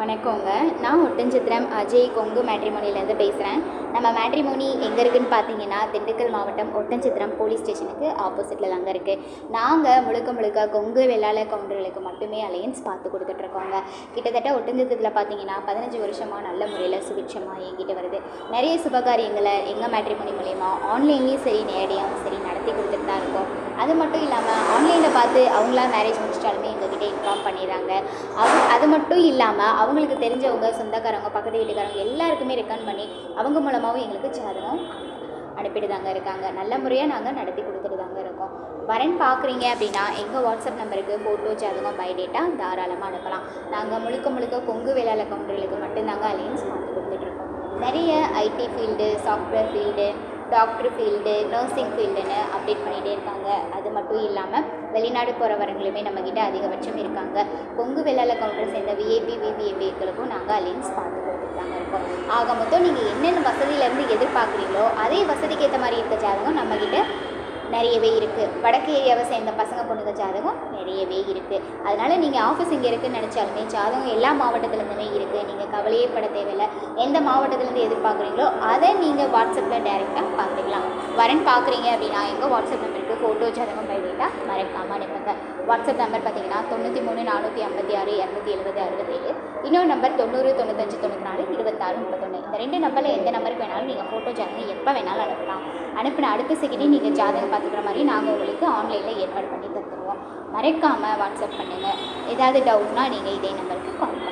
வணக்கங்க. நான் ஒட்டன்சத்திரம் அஜய் கொங்கு மேட்ரிமோனிலேருந்து பேசுகிறேன். நம்ம மேட்ரிமோனி எங்கே இருக்குதுன்னு பார்த்தீங்கன்னா, திண்டுக்கல் மாவட்டம் ஒட்டன்சத்திரம் போலீஸ் ஸ்டேஷனுக்கு ஆப்போசிட்டில் தாங்க இருக்குது. நாங்கள் முழுக்க கொங்கு வெள்ளாள கவுண்டர்களுக்கு மட்டுமே அலையன்ஸ் பார்த்து கொடுத்துட்ருக்கோங்க. கிட்டத்தட்ட ஒட்டன்சத்திரத்தில் பார்த்தீங்கன்னா 15 வருஷமாக நல்ல முறையில் சுபிட்சமாக இயங்கிட்டு வருது. நிறைய சுபகாரியங்களை எங்கள் மேட்ரிமோனி மூலயமா ஆன்லைன்லேயும் சரி நேரடியாகவும் சரி நடத்தி கொடுத்துட்டு தான் இருக்கோம். அது மட்டும் இல்லாமல் ஆன்லைனில் பார்த்து அவங்களா மேரேஜ் முடிச்சிட்டாலுமே எங்ககிட்ட இன்ஃபார்ம் பண்ணிடுறாங்க. அது மட்டும் இல்லாமல் அவங்களுக்கு தெரிஞ்சவங்க சொந்தக்காரங்க பக்கத்து வீட்டுக்காரங்க எல்லாருக்குமே ரெக்கமெண்ட் பண்ணி அவங்க மூலமாகவும் எங்களுக்கு ஜாதகம் அனுப்பிட்டு தாங்க இருக்காங்க. நல்ல முறையாக நாங்கள் நடத்தி கொடுத்துட்டு தாங்க இருக்கோம். வரன் பார்க்குறீங்க அப்படின்னா எங்கள் வாட்ஸ்அப் நம்பருக்கு ஃபோட்டோ ஜாதகம் பயோடேட்டா தாராளமாக அனுப்பலாம். நாங்கள் முழுக்க கொங்கு வேளாள கவுண்டர்களுக்கு மட்டும்தாங்க அலையன்ஸ் பார்த்து கொடுத்துட்ருக்கோம். நிறைய IT field, software field, doctor field, nursing ஃபீல்டுன்னு அப்டேட் பண்ணிகிட்டே இருக்காங்க. அது மட்டும் இல்லாமல் வெளிநாடு போகிறவங்களுமே நம்மக்கிட்ட அதிகபட்சம் இருக்காங்க. கொங்கு வெள்ளாள கவுண்டர் சேர்ந்த விஐபி விவிஐபிக்களுக்கும் நாங்கள் அலையன்ஸ் பார்த்து கொடுத்துட்டாங்க இருக்கோம். ஆக மொத்தம் நீங்கள் என்னென்ன வசதியிலேருந்து எதிர்பார்க்குறீங்களோ அதே வசதிக்கு ஏற்ற மாதிரி இருக்க ஜாதகம் நம்மக்கிட்ட நிறையவே இருக்குது. வடக்கு ஏரியாவை சேர்ந்த பசங்க பொண்ணுங்க ஜாதகம் நிறையவே இருக்குது. அதனால் நீங்கள் ஆஃபீஸ் இங்கே இருக்குதுன்னு நினச்சாலுமே ஜாதகம் எல்லா மாவட்டத்துலேருந்துமே இருக்குது. நீங்கள் கவலையே பட தேவையில்லை. எந்த மாவட்டத்துலேருந்து எதிர்பார்க்குறீங்களோ அதை நீங்கள் வாட்ஸ்அப்பில் டைரெக்டாக பார்த்துக்கலாம். வரன் பார்க்குறீங்க அப்படின்னா எங்கள் வாட்ஸ்அப் நம்பருக்கு ஃபோட்டோ ஜாதகம் பயோடேட்டா மறக்காமல் அனுப்புங்க. வாட்ஸ்அப் நம்பர் பார்த்தீங்கன்னா 93 456 270 67. இன்னொரு நம்பர் 90 95 94 26 31. இந்த 2 நம்பரில் எந்த நம்பருக்கு வேணாலும் நீங்கள் ஃபோட்டோ ஜாதகம் எப்போ வேணாலும் அனுப்பலாம். அனுப்பின அடுத்த செகண்டே நீங்கள் ஜாதகம் பார்த்துக்கிற மாதிரி நாங்கள் உங்களுக்கு ஆன்லைனில் ஏற்பாடு பண்ணி தந்துடுவோம். மறக்காமல் வாட்ஸ்அப் பண்ணுங்கள். ஏதாவது டவுட்னால் நீங்கள் இதே நம்பருக்கு கால் பண்ணுங்கள்.